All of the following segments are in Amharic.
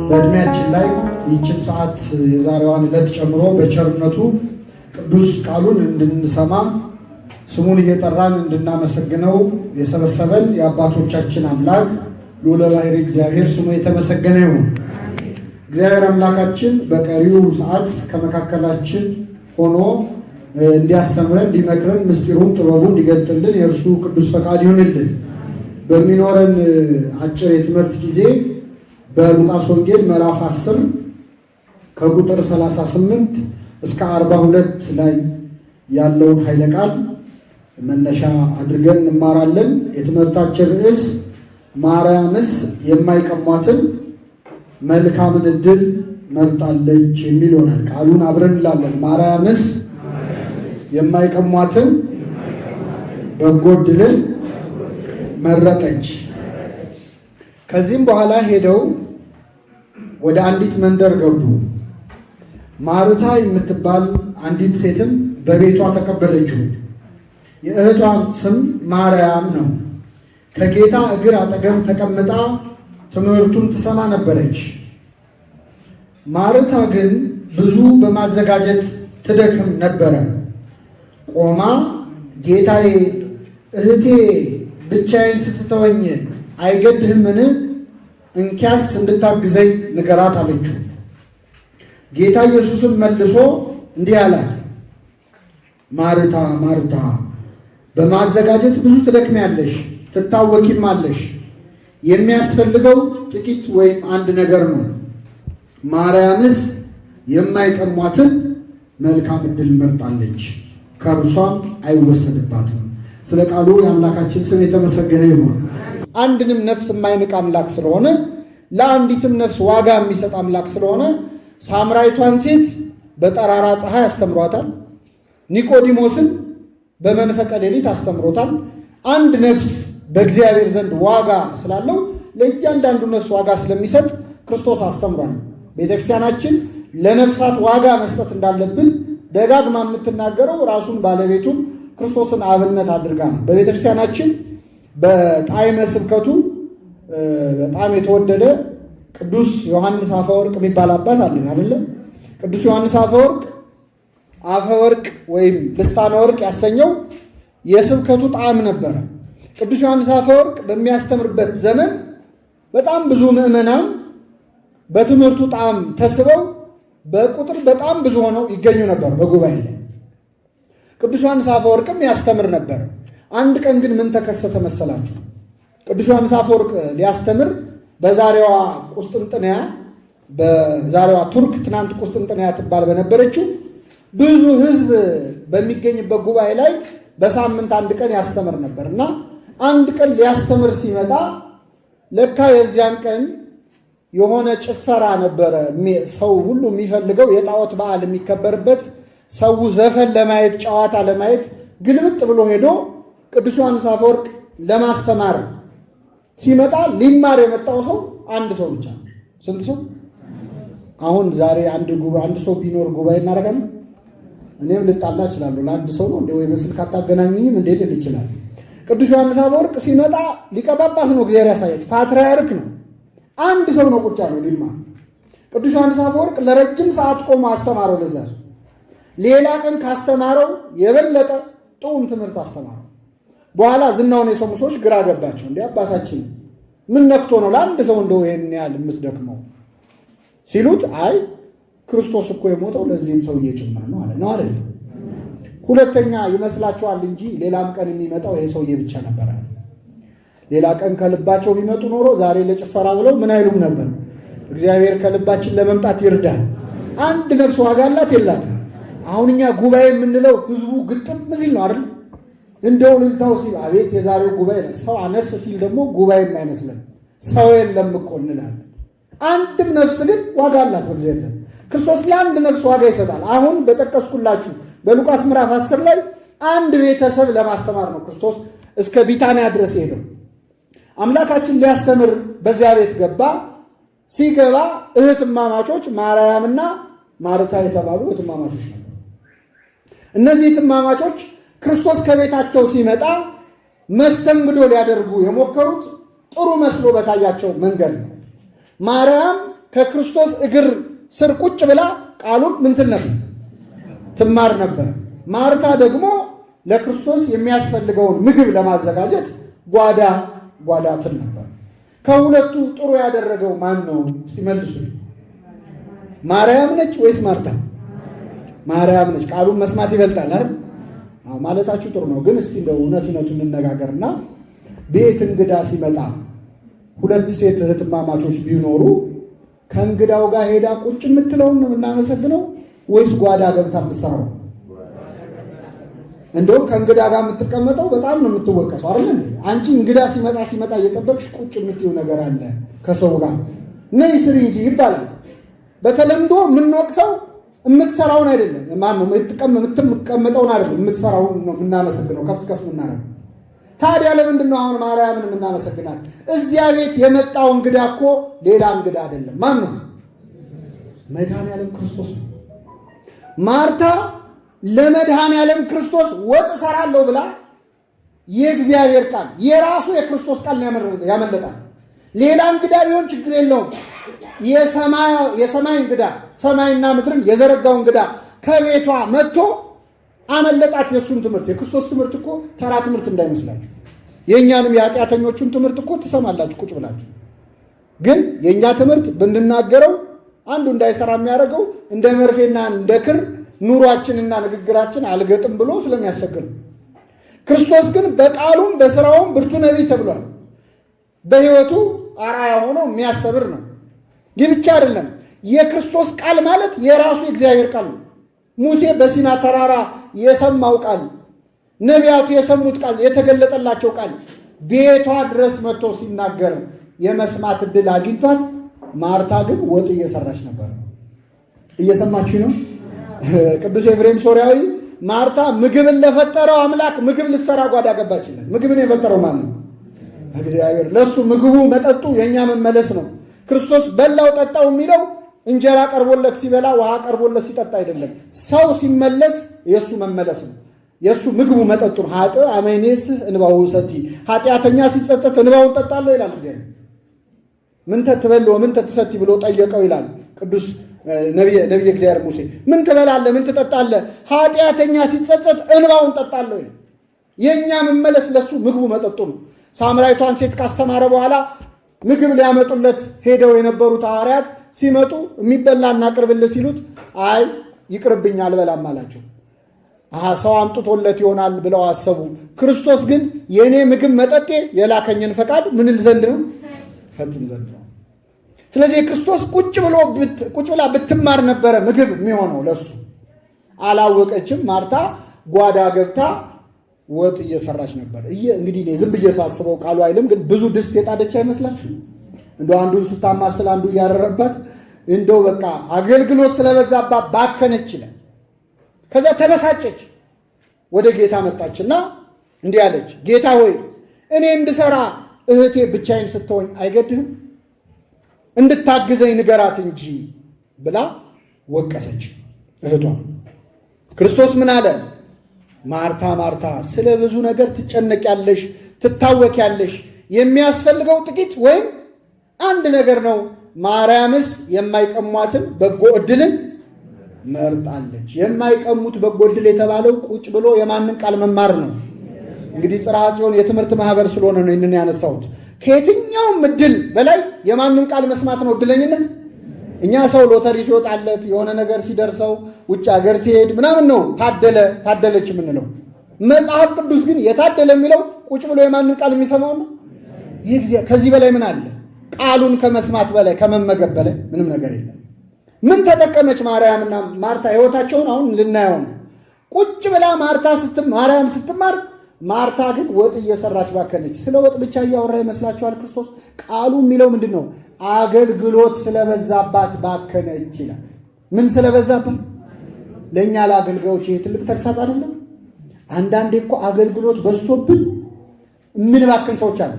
በእድሜያችን ላይ ይህችን ሰዓት የዛሬዋን ዕለት ጨምሮ በቸርነቱ ቅዱስ ቃሉን እንድንሰማ ስሙን እየጠራን እንድናመሰግነው የሰበሰበን የአባቶቻችን አምላክ ልዑለ ባሕርይ እግዚአብሔር ስሙ የተመሰገነ ይሁን። እግዚአብሔር አምላካችን በቀሪው ሰዓት ከመካከላችን ሆኖ እንዲያስተምረን እንዲመክረን ምስጢሩን ጥበቡን እንዲገልጥልን የእርሱ ቅዱስ ፈቃድ ይሁንልን። በሚኖረን አጭር የትምህርት ጊዜ በሉቃስ ወንጌል ምዕራፍ 10 ከቁጥር 38 እስከ 42 ላይ ያለውን ኃይለ ቃል መነሻ አድርገን እንማራለን። የትምህርታችን ርዕስ ማርያምስ የማይቀሟትን መልካምን ዕድል መርጣለች የሚል ይሆናል። ቃሉን አብረን እንላለን። ማርያምስ የማይቀሟትን በጎ ዕድልን መረጠች። ከዚህም በኋላ ሄደው ወደ አንዲት መንደር ገቡ። ማርታ የምትባል አንዲት ሴትም በቤቷ ተቀበለችው። የእህቷም ስም ማርያም ነው። ከጌታ እግር አጠገብ ተቀምጣ ትምህርቱን ትሰማ ነበረች። ማርታ ግን ብዙ በማዘጋጀት ትደክም ነበረ። ቆማ ጌታዬ፣ እህቴ ብቻዬን ስትተወኝ አይገድህምን? እንኪያስ እንድታግዘኝ ንገራት አለችው። ጌታ ኢየሱስም መልሶ እንዲህ አላት፣ ማርታ ማርታ፣ በማዘጋጀት ብዙ ትደክሚያለሽ፣ ትታወቂማለሽ። የሚያስፈልገው ጥቂት ወይም አንድ ነገር ነው። ማርያምስ የማይቀሟትን መልካም ዕድል መርጣለች፣ ከእርሷም አይወሰድባትም። ስለ ቃሉ የአምላካችን ስም የተመሰገነ ይሁን። አንድንም ነፍስ የማይንቅ አምላክ ስለሆነ፣ ለአንዲትም ነፍስ ዋጋ የሚሰጥ አምላክ ስለሆነ ሳምራይቷን ሴት በጠራራ ፀሐይ አስተምሯታል። ኒቆዲሞስን በመንፈቀ ሌሊት አስተምሮታል። አንድ ነፍስ በእግዚአብሔር ዘንድ ዋጋ ስላለው ለእያንዳንዱ ነፍስ ዋጋ ስለሚሰጥ ክርስቶስ አስተምሯል። ቤተክርስቲያናችን ለነፍሳት ዋጋ መስጠት እንዳለብን ደጋግማ የምትናገረው ራሱን ባለቤቱን ክርስቶስን አብነት አድርጋ ነው። በቤተክርስቲያናችን በጣዕመ ስብከቱ በጣም የተወደደ ቅዱስ ዮሐንስ አፈወርቅ የሚባል አባት አለን አይደለም? ቅዱስ ዮሐንስ አፈወርቅ አፈወርቅ ወይም ልሳነ ወርቅ ያሰኘው የስብከቱ ጣዕም ነበረ። ቅዱስ ዮሐንስ አፈወርቅ በሚያስተምርበት ዘመን በጣም ብዙ ምዕመናን በትምህርቱ ጣዕም ተስበው በቁጥር በጣም ብዙ ሆነው ይገኙ ነበር በጉባኤ ላይ። ቅዱስ ዮሐንስ አፈወርቅም ያስተምር ነበር። አንድ ቀን ግን ምን ተከሰተ መሰላችሁ? ቅዱስ ዮሐንስ አፈወርቅ ሊያስተምር በዛሬዋ ቁስጥንጥንያ፣ በዛሬዋ ቱርክ ትናንት ቁስጥንጥንያ ትባል በነበረችው ብዙ ሕዝብ በሚገኝበት ጉባኤ ላይ በሳምንት አንድ ቀን ያስተምር ነበር እና አንድ ቀን ሊያስተምር ሲመጣ ለካ የዚያን ቀን የሆነ ጭፈራ ነበረ። ሰው ሁሉ የሚፈልገው የጣዖት በዓል የሚከበርበት፣ ሰው ዘፈን ለማየት ጨዋታ ለማየት ግልብጥ ብሎ ሄዶ ቅዱስ ዮሐንስ አፈወርቅ ለማስተማር ሲመጣ ሊማር የመጣው ሰው አንድ ሰው ብቻ። ስንት ሰው? አሁን ዛሬ አንድ ሰው ቢኖር ጉባኤ እናደርጋለን? እኔም ልጣላ እችላለሁ። ለአንድ ሰው ነው እንደ ወይ በስልክ አታገናኙኝም እንዴ ልል ይችላል። ቅዱስ ዮሐንስ አፈወርቅ ሲመጣ ሊቀ ጳጳስ ነው፣ እግዚአብሔር ያሳያች፣ ፓትርያርክ ነው። አንድ ሰው ነው ቁጭ ያለው ሊማር። ቅዱስ ዮሐንስ አፈወርቅ ለረጅም ሰዓት ቆሞ አስተማረው። ለዛ ሰው ሌላ ቀን ካስተማረው የበለጠ ጥዑም ትምህርት አስተማረው። በኋላ ዝናውን የሰሙ ሰዎች ግራ ገባቸው። እንደ አባታችን ምን ነክቶ ነው ለአንድ ሰው እንደው ይሄን ያህል የምትደክመው ሲሉት፣ አይ ክርስቶስ እኮ የሞተው ለዚህም ሰውዬ ጭምር ነው አለ። ነው አይደል? ሁለተኛ ይመስላችኋል እንጂ ሌላም ቀን የሚመጣው ይሄ ሰውዬ ብቻ ነበር። ሌላ ቀን ከልባቸው ቢመጡ ኖሮ ዛሬ ለጭፈራ ብለው ምን አይሉም ነበር። እግዚአብሔር ከልባችን ለመምጣት ይርዳል። አንድ ነፍስ ዋጋ አላት የላትም? አሁን እኛ ጉባኤ የምንለው ህዝቡ ግጥም ሲል ነው አይደል? እንደው ልልታው ሲል አቤት የዛሬው ጉባኤ ነው። ሰው አነስ ሲል ደግሞ ጉባኤ የማይመስለን ሰው የለም እኮ እንላለን። አንድም ነፍስ ግን ዋጋ አላት በእግዚአብሔር ዘንድ። ክርስቶስ ለአንድ ነፍስ ዋጋ ይሰጣል። አሁን በጠቀስኩላችሁ በሉቃስ ምዕራፍ 10 ላይ አንድ ቤተሰብ ለማስተማር ነው ክርስቶስ እስከ ቢታንያ ድረስ ሄደው። አምላካችን ሊያስተምር በዚያ ቤት ገባ። ሲገባ እህትማማቾች ማርያምና ማርታ የተባሉ እህትማማቾች ነበሩ። እነዚህ እህትማማቾች ክርስቶስ ከቤታቸው ሲመጣ መስተንግዶ ሊያደርጉ የሞከሩት ጥሩ መስሎ በታያቸው መንገድ ነው። ማርያም ከክርስቶስ እግር ስር ቁጭ ብላ ቃሉን ምን ትል ነበር? ትማር ነበር። ማርታ ደግሞ ለክርስቶስ የሚያስፈልገውን ምግብ ለማዘጋጀት ጓዳ ትል ነበር። ከሁለቱ ጥሩ ያደረገው ማን ነው? እስቲ መልሱ። ማርያም ነች ወይስ ማርታ? ማርያም ነች። ቃሉን መስማት ይበልጣል አይደል? ማለታችሁ ጥሩ ነው። ግን እስቲ እንደው እውነቱን እንነጋገርና ቤት እንግዳ ሲመጣ ሁለት ሴት እህትማማቾች ቢኖሩ ከእንግዳው ጋር ሄዳ ቁጭ የምትለውን ነው የምናመሰግነው ወይስ ጓዳ ገብታ የምትሰራው? እንደውም ከእንግዳ ጋር የምትቀመጠው በጣም ነው የምትወቀሰው አይደል? አንቺ እንግዳ ሲመጣ እየጠበቅሽ ቁጭ የምትይው ነገር አለ ከሰው ጋር ነይ ስሪ እንጂ ይባላል። በተለምዶ የምንወቅሰው የምትሰራውን አይደለም፣ ማነው የምትቀመጠውን አይደለም፣ የምትሰራውን ነው የምናመሰግነው፣ ከፍ እናደርገው። ታዲያ ለምንድን ነው አሁን ማርያምን የምናመሰግናት? እዚያ ቤት የመጣው እንግዳ እኮ ሌላ እንግዳ አይደለም። ማን ነው? መድኃኔዓለም ክርስቶስ ነው። ማርታ ለመድኃኔዓለም ክርስቶስ ወጥ እሰራለሁ ብላ የእግዚአብሔር ቃል የራሱ የክርስቶስ ቃል ያመለጣት። ሌላ እንግዳ ቢሆን ችግር የለውም። የሰማይ እንግዳ ሰማይና ምድርን የዘረጋው እንግዳ ከቤቷ መጥቶ አመለጣት። የእሱን ትምህርት የክርስቶስ ትምህርት እኮ ተራ ትምህርት እንዳይመስላችሁ። የእኛንም የኃጢአተኞቹን ትምህርት እኮ ትሰማላችሁ ቁጭ ብላችሁ። ግን የእኛ ትምህርት ብንናገረው አንዱ እንዳይሰራ የሚያደርገው እንደ መርፌና እንደ ክር ኑሯችንና ንግግራችን አልገጥም ብሎ ስለሚያስቸግር ነው። ክርስቶስ ግን በቃሉም በስራውም ብርቱ ነቢይ ተብሏል። በሕይወቱ አርአያ ሆኖ የሚያስተምር ነው። ይህ ብቻ አይደለም። የክርስቶስ ቃል ማለት የራሱ የእግዚአብሔር ቃል ነው። ሙሴ በሲና ተራራ የሰማው ቃል፣ ነቢያቱ የሰሙት ቃል፣ የተገለጠላቸው ቃል ቤቷ ድረስ መጥቶ ሲናገር የመስማት ዕድል አግኝቷት፣ ማርታ ግን ወጥ እየሰራች ነበር። እየሰማችሁ ነው? ቅዱስ ኤፍሬም ሶርያዊ ማርታ ምግብን ለፈጠረው አምላክ ምግብ ልትሰራ ጓዳ ገባችለት። ምግብን የፈጠረው ማን ነው? እግዚአብሔር። ለሱ ምግቡ መጠጡ የእኛ መመለስ ነው። ክርስቶስ በላው ጠጣው የሚለው እንጀራ ቀርቦለት ሲበላ ውሃ ቀርቦለት ሲጠጣ አይደለም። ሰው ሲመለስ የእሱ መመለስ ነው። የእሱ ምግቡ መጠጡ ነው። ሀጥ አመኔስ እንባው ሰቲ፣ ኃጢአተኛ ሲጸጸት እንባውን ጠጣለሁ ይላል እግዚአብሔር። ምን ተትበልዎ ምን ተትሰቲ ብሎ ጠየቀው ይላል ቅዱስ ነቢየ እግዚአብሔር ሙሴ። ምን ትበላለህ ምን ትጠጣለህ? ኃጢአተኛ ሲጸጸት እንባውን ጠጣለሁ ይላል። የእኛ መመለስ ለሱ ምግቡ መጠጡ ነው። ሳምራዊቷን ሴት ካስተማረ በኋላ ምግብ ሊያመጡለት ሄደው የነበሩት ሐዋርያት ሲመጡ የሚበላ እናቅርብልህ ሲሉት አይ ይቅርብኝ አልበላም አላቸው። ሰው አምጥቶለት ይሆናል ብለው አሰቡ። ክርስቶስ ግን የእኔ ምግብ መጠጤ የላከኝን ፈቃድ ምንል ዘንድ ነው? ፈጽም ዘንድ ነው። ስለዚህ ክርስቶስ ቁጭ ብላ ብትማር ነበረ ምግብ የሚሆነው ለሱ። አላወቀችም። ማርታ ጓዳ ገብታ ወጥ እየሰራች ነበር። እንግዲህ እኔ ዝም ብዬ ሳስበው ቃሉ አይልም፣ ግን ብዙ ድስት የጣደች አይመስላችሁ? እንደው አንዱን ስታማስል አንዱ እያረረባት እንደው በቃ አገልግሎት ስለበዛባት ባከነች ይላል። ከዛ ተበሳጨች። ወደ ጌታ መጣችና እንዲህ አለች፣ ጌታ ሆይ እኔ እንድሰራ እህቴ ብቻዬን ስትሆኝ አይገድህም? እንድታግዘኝ ንገራት እንጂ ብላ ወቀሰች እህቷ። ክርስቶስ ምን አለ? ማርታ ማርታ ስለ ብዙ ነገር ትጨነቂያለሽ፣ ትታወቂያለሽ። የሚያስፈልገው ጥቂት ወይም አንድ ነገር ነው። ማርያምስ የማይቀሟትን በጎ ዕድልን መርጣለች። የማይቀሙት በጎ ዕድል የተባለው ቁጭ ብሎ የማንን ቃል መማር ነው? እንግዲህ ጽርሐ ጽዮን የትምህርት ማህበር ስለሆነ ነው ይህንን ያነሳሁት። ከየትኛውም ዕድል በላይ የማንን ቃል መስማት ነው ዕድለኝነት። እኛ ሰው ሎተሪ ሲወጣለት የሆነ ነገር ሲደርሰው ውጭ ሀገር ሲሄድ ምናምን ነው ታደለች የምንለው። መጽሐፍ ቅዱስ ግን የታደለ የሚለው ቁጭ ብሎ የማንን ቃል የሚሰማው ነው። ከዚህ በላይ ምን አለ? ቃሉን ከመስማት በላይ ከመመገብ በላይ ምንም ነገር የለም። ምን ተጠቀመች ማርያምና ማርታ? ሕይወታቸውን አሁን ልናየው ነው። ቁጭ ብላ ማርያም ስትማር፣ ማርታ ግን ወጥ እየሰራች ባከነች። ስለ ወጥ ብቻ እያወራ ይመስላችኋል ክርስቶስ? ቃሉ የሚለው ምንድን ነው? አገልግሎት ስለበዛባት ባከነች ይላል። ምን ስለበዛባት? ለእኛ ለአገልጋዮች ይሄ ትልቅ ተግሳጽ አይደለም? አንዳንዴ እኮ አገልግሎት በዝቶብን ምን ባከን ሰዎች አሉ።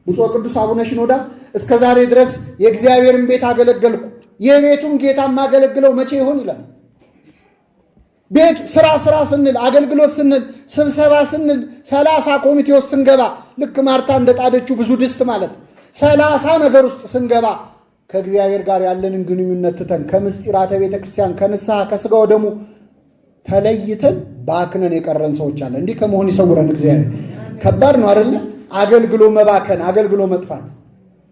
ብፁዕ ቅዱስ አቡነ ሽኖዳ እስከ ዛሬ ድረስ የእግዚአብሔርን ቤት አገለገልኩ፣ የቤቱን ጌታ ማገለግለው መቼ ይሆን ይላል። ቤት ስራ ስንል፣ አገልግሎት ስንል፣ ስብሰባ ስንል፣ 30 ኮሚቴ ውስጥ ስንገባ ልክ ማርታ እንደጣደችው ብዙ ድስት ማለት 30 ነገር ውስጥ ስንገባ ከእግዚአብሔር ጋር ያለንን ግንኙነት ትተን ከምስጢራተ ቤተ ክርስቲያን ከንስሐ ከሥጋው ደሙ ተለይተን ባክነን የቀረን ሰዎች አለ። እንዲህ ከመሆን ይሰውረን እግዚአብሔር። ከባድ ነው አይደለ? አገልግሎ መባከን፣ አገልግሎ መጥፋት።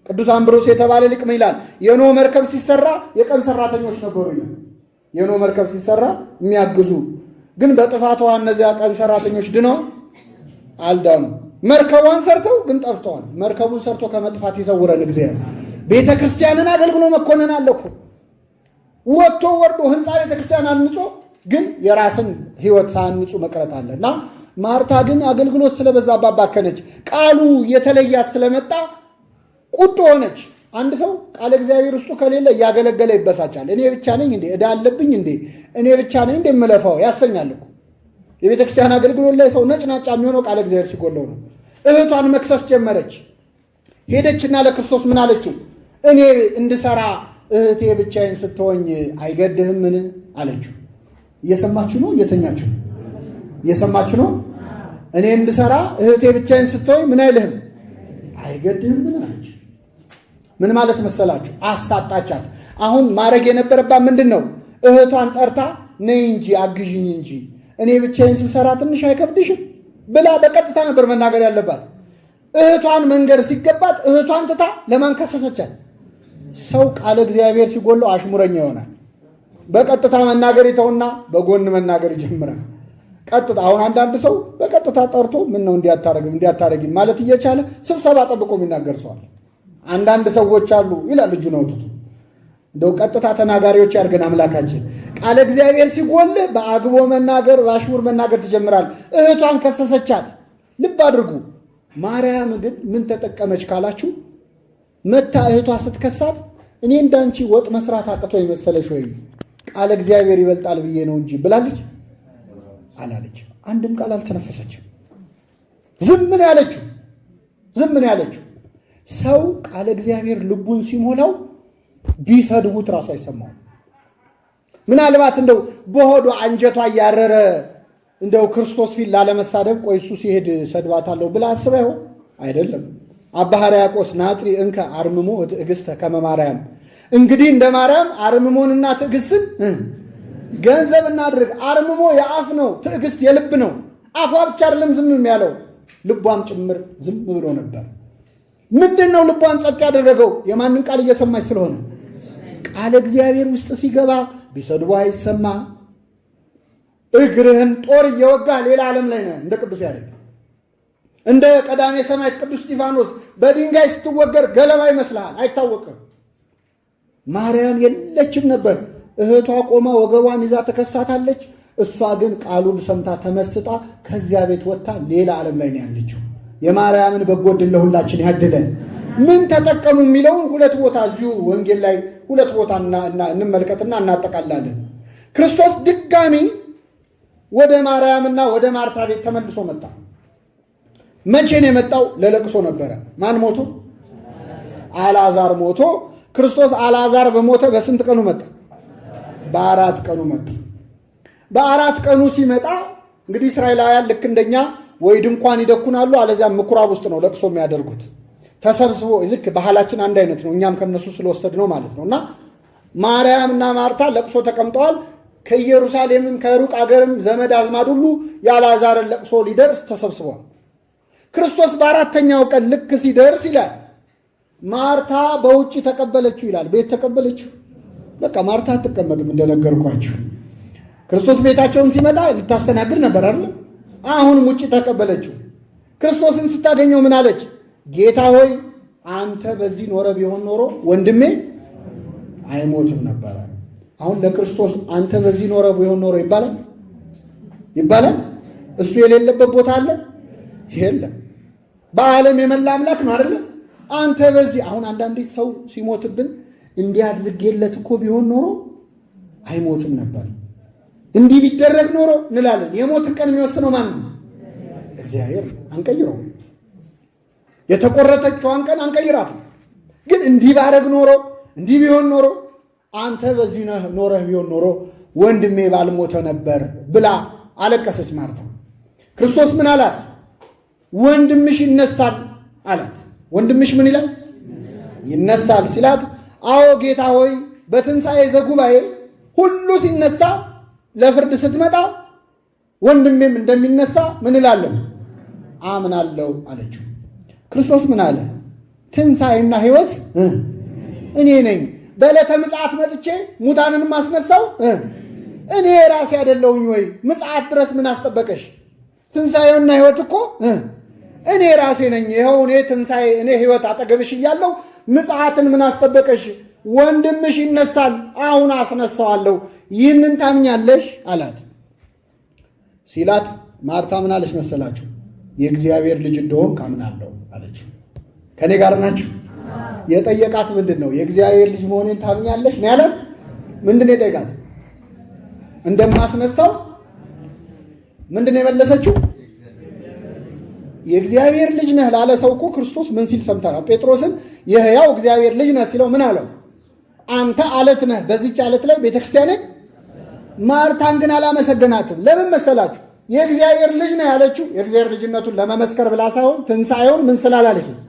ቅዱስ አምብሮስ የተባለ ሊቅ ምን ይላል? የኖህ መርከብ ሲሰራ የቀን ሰራተኞች ነበሩ ይላል። የኖህ መርከብ ሲሰራ የሚያግዙ ግን በጥፋቷ እነዚያ ቀን ሰራተኞች ድነው አልዳኑ። መርከቧን ሰርተው ግን ጠፍተዋል። መርከቡን ሰርቶ ከመጥፋት ይሰውረን እግዚአብሔር። ቤተ ክርስቲያንን አገልግሎ መኮንን አለኩ። ወጥቶ ወርዶ ህንፃ ቤተ ክርስቲያን አንጾ ግን የራስን ህይወት ሳንጹ መቅረት አለና ማርታ ግን አገልግሎት ስለበዛባት ባከነች። ቃሉ የተለያት ስለመጣ ቁጡ ሆነች። አንድ ሰው ቃለ እግዚአብሔር ውስጡ ከሌለ እያገለገለ ይበሳጫል። እኔ ብቻ ነኝ እንዴ ዕዳ አለብኝ እንዴ እኔ ብቻ ነኝ እንዴ የምለፋው ያሰኛል እኮ። የቤተ ክርስቲያን አገልግሎት ላይ ሰው ነጭናጫ የሚሆነው ቃለ እግዚአብሔር ሲጎለው ነው። እህቷን መክሰስ ጀመረች። ሄደችና ለክርስቶስ ምን አለችው? እኔ እንድሰራ እህቴ ብቻዬን ስትሆኝ አይገድህምን አለችው። እየሰማችሁ ነው? እየተኛችሁ ነው? እየሰማችሁ ነው? እኔ እንድሰራ እህቴ ብቻዬን ስትሆኝ ምን አይልህም? አይገድህምን አለች። ምን ማለት መሰላችሁ? አሳጣቻት። አሁን ማድረግ የነበረባት ምንድን ነው? እህቷን ጠርታ ነይ እንጂ አግዥኝ እንጂ እኔ ብቻዬን ስሰራ ትንሽ አይከብድሽም ብላ በቀጥታ ነበር መናገር ያለባት። እህቷን መንገር ሲገባት እህቷን ትታ ለማን ከሰሰቻት? ሰው ቃለ እግዚአብሔር ሲጎለው አሽሙረኛ ይሆናል። በቀጥታ መናገር ይተውና በጎን መናገር ይጀምራል። ቀጥታ አሁን አንዳንድ ሰው በቀጥታ ጠርቶ ምን ነው እንዲያታረግም ማለት እየቻለ ስብሰባ ጠብቆ የሚናገር ሰዋል። አንዳንድ ሰዎች አሉ ይላል ልጁ ነው ትቱ እንደው ቀጥታ ተናጋሪዎች ያርገን አምላካችን። ቃለ እግዚአብሔር ሲጎል በአግቦ መናገር በአሽሙር መናገር ትጀምራል። እህቷን ከሰሰቻት። ልብ አድርጉ። ማርያም ግን ምን ተጠቀመች ካላችሁ መታ እህቷ ስትከሳት እኔ እንዳንቺ ወጥ መስራት አቅቶ የመሰለሽ ወይ ቃለ እግዚአብሔር ይበልጣል ብዬ ነው እንጂ ብላለች አላለች። አንድም ቃል አልተነፈሰችም። ዝም ምን ያለችው ሰው ቃለ እግዚአብሔር ልቡን ሲሞላው ቢሰድቡት ራሱ አይሰማው። ምናልባት እንደው በሆዱ አንጀቷ እያረረ እንደው ክርስቶስ ፊት ላለመሳደብ ቆይ እሱ ሲሄድ ሰድባታለሁ ብላ አስባ ይሆን? አይደለም። አባ ሕርያቆስ ናጥሪ እንከ አርምሞ ትዕግስተ ከመ ማርያም። እንግዲህ እንደ ማርያም አርምሞንና ትዕግስትን ገንዘብ እናድርግ። አርምሞ የአፍ ነው፣ ትዕግስት የልብ ነው። አፏ ብቻ አይደለም ዝም ያለው ልቧም ጭምር ዝም ብሎ ነበር። ምንድን ነው ልቧን ጸጥ ያደረገው? የማንን ቃል እየሰማች ስለሆነ። ቃለ እግዚአብሔር ውስጥ ሲገባ ቢሰድቡ አይሰማ። እግርህን ጦር እየወጋ ሌላ ዓለም ላይ ነህ። እንደ ቅዱስ ያሬድ እንደ ቀዳሜ ሰማዕት ቅዱስ እስጢፋኖስ በድንጋይ ስትወገር ገለባ ይመስልሃል፣ አይታወቅም። ማርያም የለችም ነበር። እህቷ ቆማ ወገቧን ይዛ ተከሳታለች። እሷ ግን ቃሉን ሰምታ ተመስጣ ከዚያ ቤት ወጥታ ሌላ ዓለም ላይ ነው ያለችው። የማርያምን በጎ ዕድል ለሁላችን ያድለን። ምን ተጠቀሙ የሚለውን ሁለት ቦታ እዚሁ ወንጌል ላይ ሁለት ቦታ እንመልከትና እናጠቃላለን። ክርስቶስ ድጋሚ ወደ ማርያምና ወደ ማርታ ቤት ተመልሶ መጣ። መቼ ነው የመጣው? ለለቅሶ ነበረ። ማን ሞቶ? አልዓዛር ሞቶ። ክርስቶስ አልዓዛር በሞተ በስንት ቀኑ መጣ? በ4 ቀኑ መጣ። በ4 ቀኑ ሲመጣ እንግዲህ እስራኤላውያን ልክ እንደኛ ወይ ድንኳን ይደኩናሉ፣ አለዚያም ምኩራብ ውስጥ ነው ለቅሶ የሚያደርጉት። ተሰብስቦ ልክ ባህላችን አንድ አይነት ነው፣ እኛም ከነሱ ስለወሰድ ነው ማለት ነው። እና ማርያምና ማርታ ለቅሶ ተቀምጠዋል። ከኢየሩሳሌምም ከሩቅ አገርም ዘመድ አዝማድ ሁሉ የአልዓዛርን ለቅሶ ሊደርስ ተሰብስቧል። ክርስቶስ በ4ኛው ቀን ልክ ሲደርስ ይላል ማርታ በውጭ ተቀበለችው ይላል። ቤት ተቀበለችው። በቃ ማርታ አትቀመጥም እንደነገርኳችሁ። ክርስቶስ ቤታቸውን ሲመጣ ልታስተናግድ ነበር አይደል? አሁንም ውጭ ተቀበለችው። ክርስቶስን ስታገኘው ምን አለች? ጌታ ሆይ አንተ በዚህ ኖረ ቢሆን ኖሮ ወንድሜ አይሞትም ነበር። አሁን ለክርስቶስ አንተ በዚህ ኖረ ቢሆን ኖሮ ይባላል? እሱ የሌለበት ቦታ አለ? የለም። በዓለም የመላ አምላክ ነው አይደል? አንተ በዚህ አሁን አንዳንዴ ሰው ሲሞትብን እንዲህ አድርጌለት እኮ ቢሆን ኖሮ አይሞትም ነበር፣ እንዲህ ቢደረግ ኖሮ እንላለን። የሞትን ቀን የሚወስነው ማን ነው? እግዚአብሔር። አንቀይረው። የተቆረጠችዋን ቀን አንቀይራት። ግን እንዲህ ባረግ ኖሮ እንዲህ ቢሆን ኖሮ አንተ በዚህ ኖረህ ቢሆን ኖሮ ወንድሜ ባልሞተ ነበር ብላ አለቀሰች ማርታ። ክርስቶስ ምን አላት? ወንድምሽ ይነሳል አላት። ወንድምሽ ምን ይላል? ይነሳል ሲላት አዎ ጌታ ሆይ በትንሣኤ ዘጉባኤ ሁሉ ሲነሳ ለፍርድ ስትመጣ ወንድሜም እንደሚነሳ ምን እላለሁ? አምናለሁ አለችው። ክርስቶስ ምን አለ? ትንሣኤና ሕይወት እኔ ነኝ። በዕለተ ምጽአት መጥቼ ሙታንን ማስነሳው እኔ ራሴ አይደለሁኝ ወይ? ምጽአት ድረስ ምን አስጠበቀሽ? ትንሣኤውና ሕይወት እኮ እኔ ራሴ ነኝ። ይኸው እኔ ትንሣኤ እኔ ሕይወት አጠገብሽ እያለሁ ምጽአትን ምን አስጠበቀሽ? ወንድምሽ ይነሳል፣ አሁን አስነሳዋለሁ። ይህንን ታምኛለሽ አላት። ሲላት ማርታ ምን አለች መሰላችሁ? የእግዚአብሔር ልጅ እንደሆንክ አምናለሁ አለች። ከኔ ጋር ናችሁ? የጠየቃት ምንድን ነው? የእግዚአብሔር ልጅ መሆኔን ታምኛለሽ ነው ያላት። ምንድን ነው የጠየቃት? እንደማስነሳው ምንድን ነው የመለሰችው? የእግዚአብሔር ልጅ ነህ ላለ ሰው እኮ ክርስቶስ ምን ሲል ሰምተናል? ጴጥሮስን የሕያው እግዚአብሔር ልጅ ነህ ሲለው ምን አለው? አንተ አለት ነህ፣ በዚህች አለት ላይ ቤተክርስቲያንን። ማርታን ግን አላመሰገናትም። ለምን መሰላችሁ? የእግዚአብሔር ልጅ ነው ያለችው የእግዚአብሔር ልጅነቱን ለመመስከር ብላ ሳይሆን ትንሣኤውን ምን ስላላለች ነው።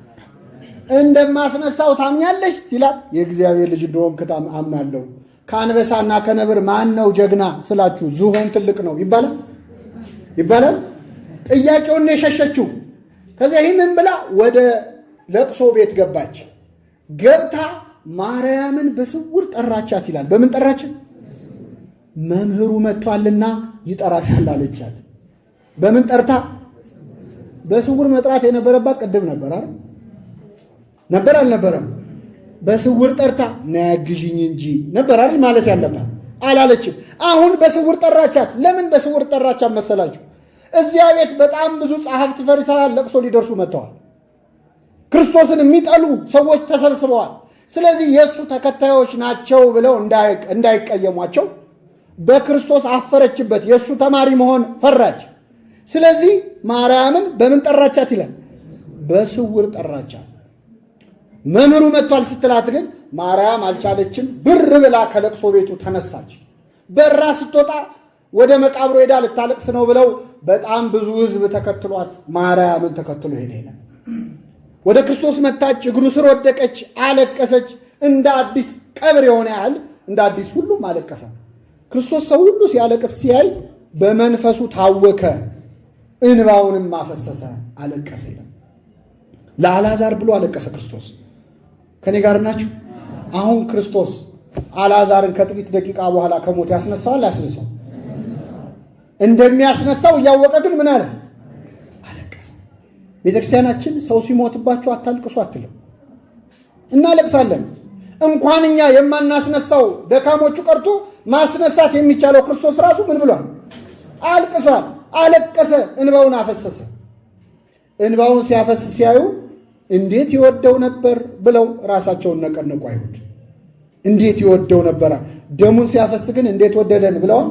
እንደማስነሳው ታምኛለሽ ሲላት የእግዚአብሔር ልጅ እንደሆንክ አምናለሁ። ከአንበሳና ከነብር ማን ነው ጀግና ስላችሁ ዝሆን ትልቅ ነው ይባላል። ጥያቄውን የሸሸችው። ከዚያ ይህንን ብላ ወደ ለቅሶ ቤት ገባች። ገብታ ማርያምን በስውር ጠራቻት ይላል። በምን ጠራቻት? መምህሩ መጥቷልና ይጠራሻል አለቻት። በምን ጠርታ? በስውር መጥራት የነበረባት ቅድም ነበር አይደል? ነበር አልነበረም? በስውር ጠርታ ናያግዥኝ እንጂ ነበር አይደል ማለት ያለባት። አላለችም። አሁን በስውር ጠራቻት። ለምን በስውር ጠራቻት መሰላችሁ? እዚያ ቤት በጣም ብዙ ጸሐፍት ፈሪሳውያን ለቅሶ ሊደርሱ መጥተዋል። ክርስቶስን የሚጠሉ ሰዎች ተሰብስበዋል። ስለዚህ የእሱ ተከታዮች ናቸው ብለው እንዳይቀየሟቸው በክርስቶስ አፈረችበት። የእሱ ተማሪ መሆን ፈራች። ስለዚህ ማርያምን በምን ጠራቻት ይላል? በስውር ጠራቻት። መምህሩ መጥቷል ስትላት ግን ማርያም አልቻለችም። ብር ብላ ከለቅሶ ቤቱ ተነሳች። በራ ስትወጣ ወደ መቃብሩ ሄዳ ልታለቅስ ነው ብለው በጣም ብዙ ሕዝብ ተከትሏት ማርያምን ተከትሎ ሄደ። ወደ ክርስቶስ መጣች፣ እግሩ ስር ወደቀች፣ አለቀሰች። እንደ አዲስ ቀብር የሆነ ያህል እንደ አዲስ ሁሉም አለቀሰ። ክርስቶስ ሰው ሁሉ ሲያለቅስ ሲያይ በመንፈሱ ታወከ፣ እንባውንም አፈሰሰ፣ አለቀሰ ይላል። ለአልዓዛር ብሎ አለቀሰ ክርስቶስ። ከኔ ጋር ናችሁ? አሁን ክርስቶስ አልዓዛርን ከጥቂት ደቂቃ በኋላ ከሞት ያስነሳዋል? ያስነሳው? እንደሚያስነሳው እያወቀ ግን ምን አለ? አለቀሰ። ቤተክርስቲያናችን ሰው ሲሞትባቸው አታልቅሱ አትልም። እናለቅሳለን። እንኳን እኛ የማናስነሳው ደካሞቹ ቀርቶ ማስነሳት የሚቻለው ክርስቶስ ራሱ ምን ብሏል? አልቅሷል። አለቀሰ፣ እንባውን አፈሰሰ። እንባውን ሲያፈስ ሲያዩ እንዴት ይወደው ነበር ብለው ራሳቸውን ነቀነቁ አይሁድ። እንዴት ይወደው ነበር፣ ደሙን ሲያፈስ ግን እንዴት ወደደን ብለዋል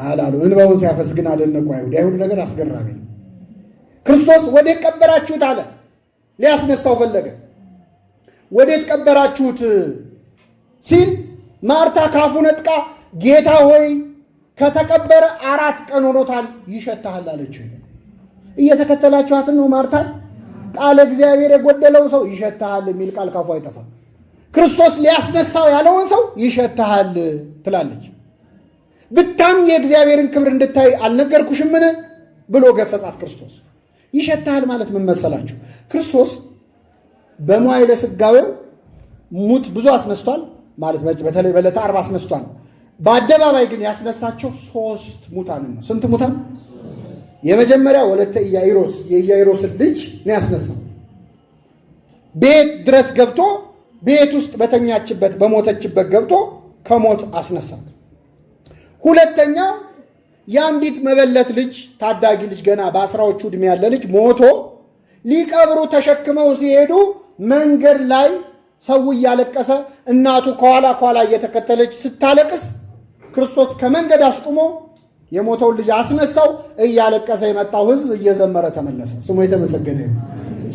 አላሉ። እንባውን ሲያፈስ ግን አደነቁ አይሁድ። የአይሁድ ነገር አስገራሚ ነው። ክርስቶስ ወዴት ቀበራችሁት አለ። ሊያስነሳው ፈለገ። ወዴት ቀበራችሁት ሲል ማርታ ካፉ ነጥቃ ጌታ ሆይ ከተቀበረ 4 ቀን ሆኖታል፣ ይሸታሃል አለችው። እየተከተላችኋትን ነው ማርታ። ቃለ እግዚአብሔር የጎደለው ሰው ይሸታሃል የሚል ቃል ካፉ አይጠፋም። ክርስቶስ ሊያስነሳው ያለውን ሰው ይሸታሃል ትላለች። ብታምኝ የእግዚአብሔርን ክብር እንድታይ አልነገርኩሽምን ብሎ ገሰጻት። ክርስቶስ ይሸታሃል ማለት ምን መሰላችሁ? ክርስቶስ በመዋዕለ ሥጋዌው ሙት ብዙ አስነስቷል ማለት በተለይ በዕለተ ዓርብ አስነስቷል። በአደባባይ ግን ያስነሳቸው 3 ሙታን ነው። ስንት ሙታን? የመጀመሪያ ወለተ ኢያኢሮስ የኢያኢሮስን ልጅ ነው ያስነሳው። ቤት ድረስ ገብቶ ቤት ውስጥ በተኛችበት በሞተችበት ገብቶ ከሞት አስነሳት። ሁለተኛው የአንዲት መበለት ልጅ ታዳጊ ልጅ ገና በ10ዎቹ ዕድሜ ያለ ልጅ ሞቶ ሊቀብሩ ተሸክመው ሲሄዱ መንገድ ላይ ሰው እያለቀሰ እናቱ ከኋላ እየተከተለች ስታለቅስ ክርስቶስ ከመንገድ አስቁሞ የሞተውን ልጅ አስነሳው። እያለቀሰ የመጣው ሕዝብ እየዘመረ ተመለሰ። ስሙ የተመሰገነ ይሁን።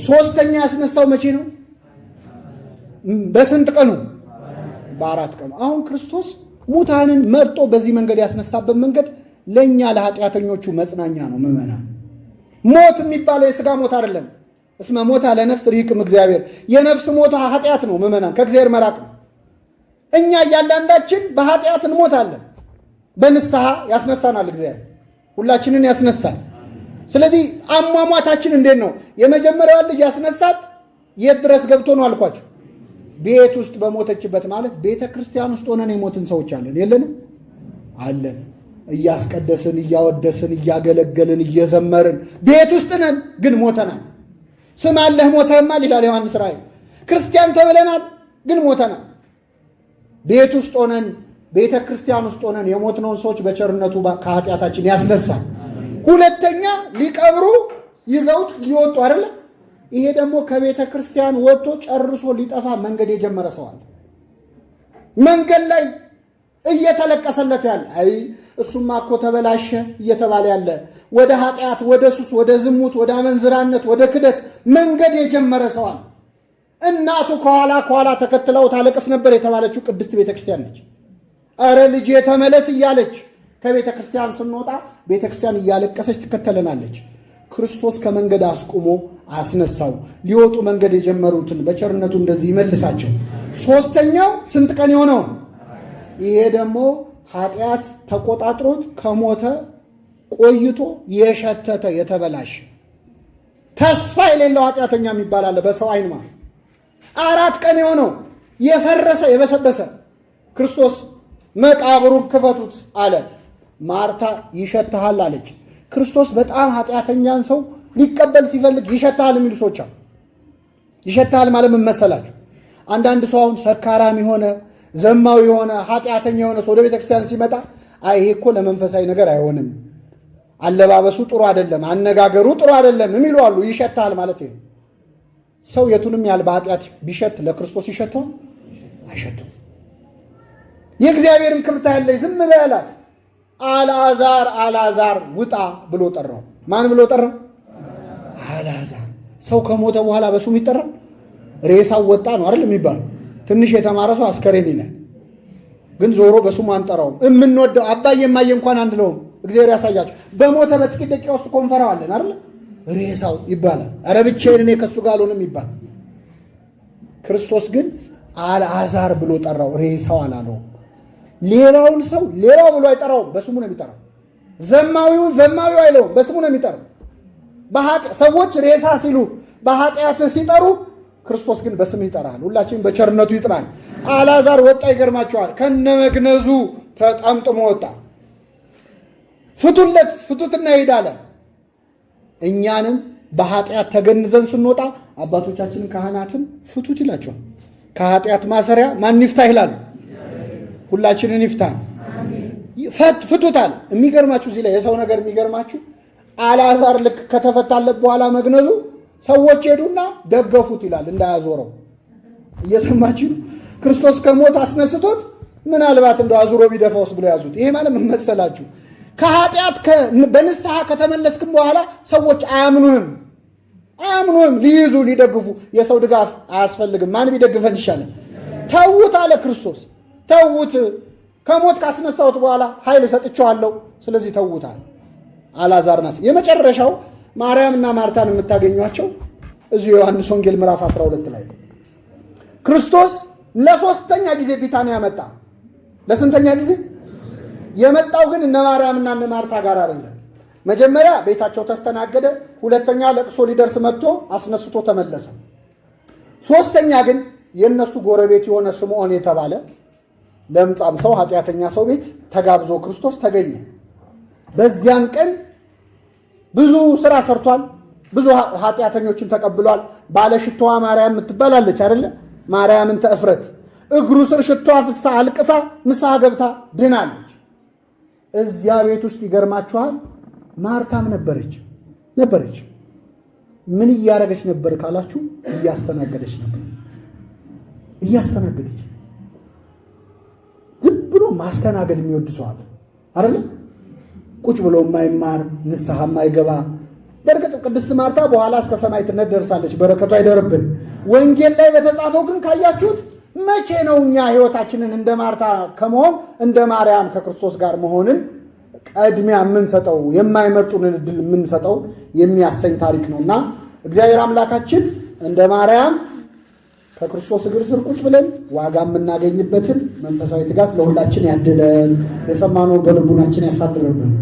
3ኛ ያስነሳው መቼ ነው? በስንት ቀኑ? በ4 ቀኑ። አሁን ክርስቶስ ሙታንን መርጦ በዚህ መንገድ ያስነሳበት መንገድ ለእኛ ለኃጢአተኞቹ መጽናኛ ነው። ምዕመናን፣ ሞት የሚባለው የሥጋ ሞት አይደለም። እስመ ሞታ ለነፍስ ርሂቅም እግዚአብሔር። የነፍስ ሞት ኃጢአት ነው ምዕመናን፣ ከእግዚአብሔር መራቅ ነው። እኛ እያንዳንዳችን በኃጢአት እንሞታለን። በንስሐ ያስነሳናል እግዚአብሔር፣ ሁላችንን ያስነሳል። ስለዚህ አሟሟታችን እንዴት ነው? የመጀመሪያዋን ልጅ ያስነሳት የት ድረስ ገብቶ ነው አልኳቸው? ቤት ውስጥ በሞተችበት ማለት ቤተ ክርስቲያን ውስጥ ሆነን የሞትን ሰዎች አለን የለንም? አለን። እያስቀደስን እያወደስን እያገለገልን እየዘመርን ቤት ውስጥ ነን፣ ግን ሞተናል። ስም አለህ ሞተህማል ይላል ዮሐንስ ራእይ። ክርስቲያን ተብለናል፣ ግን ሞተናል። ቤት ውስጥ ሆነን ቤተ ክርስቲያን ውስጥ ሆነን የሞትነውን ሰዎች በቸርነቱ ከኃጢአታችን ያስነሳል። ሁለተኛ ሊቀብሩ ይዘውት ሊወጡ አይደለ? ይሄ ደግሞ ከቤተ ክርስቲያን ወጥቶ ጨርሶ ሊጠፋ መንገድ የጀመረ ሰው አለ። መንገድ ላይ እየተለቀሰለት ያለ አይ እሱማ እኮ ተበላሸ እየተባለ ያለ ወደ ኃጢአት፣ ወደ ሱስ፣ ወደ ዝሙት፣ ወደ አመንዝራነት፣ ወደ ክደት መንገድ የጀመረ ሰው አለ። እናቱ ከኋላ ተከትለው ታለቅስ ነበር የተባለችው ቅድስት ቤተ ክርስቲያን ነች። አረ ልጅ የተመለስ እያለች ከቤተ ክርስቲያን ስንወጣ ቤተ ክርስቲያን እያለቀሰች ትከተለናለች። ክርስቶስ ከመንገድ አስቁሞ አስነሳው። ሊወጡ መንገድ የጀመሩትን በቸርነቱ እንደዚህ ይመልሳቸው። ሶስተኛው ስንት ቀን የሆነው? ይሄ ደግሞ ኃጢአት ተቆጣጥሮት ከሞተ ቆይቶ የሸተተ የተበላሸ ተስፋ የሌለው ኃጢአተኛ የሚባል አለ በሰው አይን ማለት 4 ቀን የሆነው የፈረሰ የበሰበሰ ክርስቶስ መቃብሩን ክፈቱት አለ። ማርታ ይሸትሃል አለች። ክርስቶስ በጣም ኃጢአተኛን ሰው ሊቀበል ሲፈልግ ይሸትሃል የሚሉ ሰዎች አሉ። ይሸትሃል ማለት ምን መሰላችሁ? አንዳንድ ሰው አሁን ሰካራም የሆነ ዘማዊ የሆነ ኃጢአተኛ የሆነ ሰው ወደ ቤተክርስቲያን ሲመጣ አይ ይሄ እኮ ለመንፈሳዊ ነገር አይሆንም፣ አለባበሱ ጥሩ አይደለም፣ አነጋገሩ ጥሩ አይደለም የሚሉ አሉ። ይሸትሃል ማለት ይሄ ሰው የቱንም ያህል በኃጢአት ቢሸት ለክርስቶስ ይሸተዋል? አይሸተውም። የእግዚአብሔርን ክብር ታያለች። ዝም በይ አላት። አልዓዛር ውጣ ብሎ ጠራው። ማን ብሎ ጠራው? አልዓዛር። ሰው ከሞተ በኋላ በስሙ ይጠራል? ሬሳው ወጣ ነው አይደል የሚባለው? ትንሽ የተማረ ሰው አስከሬን ይላል፣ ግን ዞሮ በስሙ አንጠራውም። የምንወደው አባዬ እማዬ እንኳን አንለውም። እግዚአብሔር ያሳያቸው። በሞተ በጥቂት ደቂቃ ውስጥ ኮንፈራዋለን አይደል? ሬሳው ይባላል። ኧረ ብቻዬን እኔ ከሱ ጋር አልሆንም ይባል። ክርስቶስ ግን አልዓዛር ብሎ ጠራው፣ ሬሳው አላለው። ሌላውን ሰው ሌላው ብሎ አይጠራውም፣ በስሙ ነው የሚጠራው። ዘማዊውን ዘማዊው አይለውም፣ በስሙ ነው የሚጠራው። ሰዎች ሬሳ ሲሉ በኃጢአት ሲጠሩ፣ ክርስቶስ ግን በስም ይጠራል። ሁላችንም በቸርነቱ ይጥራል። አልዓዛር ወጣ። ይገርማቸዋል። ከነመግነዙ ተጠምጥሞ ወጣ። ፍቱለት፣ ፍቱትና ሂድ አለ። እኛንም በኃጢአት ተገንዘን ስንወጣ አባቶቻችንን ካህናትን ፍቱት ይላቸዋል። ከኃጢአት ማሰሪያ ማን ይፍታ ይላሉ? ሁላችንን ይፍታል። ፍቱታል። የሚገርማችሁ እዚህ ላይ የሰው ነገር የሚገርማችሁ አልዓዛር ልክ ከተፈታለት በኋላ መግነዙ ሰዎች ሄዱና ደገፉት ይላል እንዳያዞረው። እየሰማችሁ ክርስቶስ ከሞት አስነስቶት ምናልባት እንደው አዙሮ ቢደፋውስ ብሎ ያዙት። ይሄ ማለት ምን መሰላችሁ? ከኃጢአት በንስሐ ከተመለስክም በኋላ ሰዎች አያምኑህም። ሊይዙ ሊደግፉ። የሰው ድጋፍ አያስፈልግም። ማን ቢደግፈን ይሻላል? ተዉት አለ ክርስቶስ። ተዉት፣ ከሞት ካስነሳሁት በኋላ ኃይል ሰጥቼዋለሁ፣ ስለዚህ ተዉታል። አልዓዛርና የመጨረሻው ማርያምና ማርታን የምታገኟቸው እዚሁ ዮሐንስ ወንጌል ምዕራፍ 12 ላይ ክርስቶስ ለሶስተኛ ጊዜ ቢታንያ መጣ። ለስንተኛ ጊዜ የመጣው? ግን እነ ማርያምና እነ ማርታ ጋር አይደለም። መጀመሪያ ቤታቸው ተስተናገደ። ሁለተኛ ለቅሶ ሊደርስ መጥቶ አስነስቶ ተመለሰ። ሶስተኛ ግን የነሱ ጎረቤት የሆነ ስምዖን የተባለ ለምጻም ሰው ኃጢአተኛ ሰው ቤት ተጋብዞ ክርስቶስ ተገኘ። በዚያን ቀን ብዙ ስራ ሰርቷል። ብዙ ኃጢአተኞችን ተቀብሏል። ባለ ሽቶዋ ማርያም የምትባላለች አይደለ? ማርያምን ተእፍረት እግሩ ስር ሽቶ አፍሳ አልቅሳ ንስሐ ገብታ ድናለች። እዚያ ቤት ውስጥ ይገርማችኋል፣ ማርታም ነበረች። ምን እያደረገች ነበር ካላችሁ፣ እያስተናገደች ነበር። እያስተናገደች ዝም ብሎ ማስተናገድ የሚወድ ሰው አለ አይደለ? ቁጭ ብሎ የማይማር ንስሐ የማይገባ። በእርግጥ ቅድስት ማርታ በኋላ እስከ ሰማዕትነት ደርሳለች፣ በረከቷ አይደርብን። ወንጌል ላይ በተጻፈው ግን ካያችሁት መቼ ነው እኛ ሕይወታችንን እንደ ማርታ ከመሆን እንደ ማርያም ከክርስቶስ ጋር መሆንን ቀድሚያ የምንሰጠው፣ የማይመርጡንን ዕድል የምንሰጠው የሚያሰኝ ታሪክ ነውና እግዚአብሔር አምላካችን እንደ ማርያም ከክርስቶስ እግር ስር ቁጭ ብለን ዋጋ የምናገኝበትን መንፈሳዊ ትጋት ለሁላችን ያድለን። የሰማነው በልቡናችን ያሳድርብን።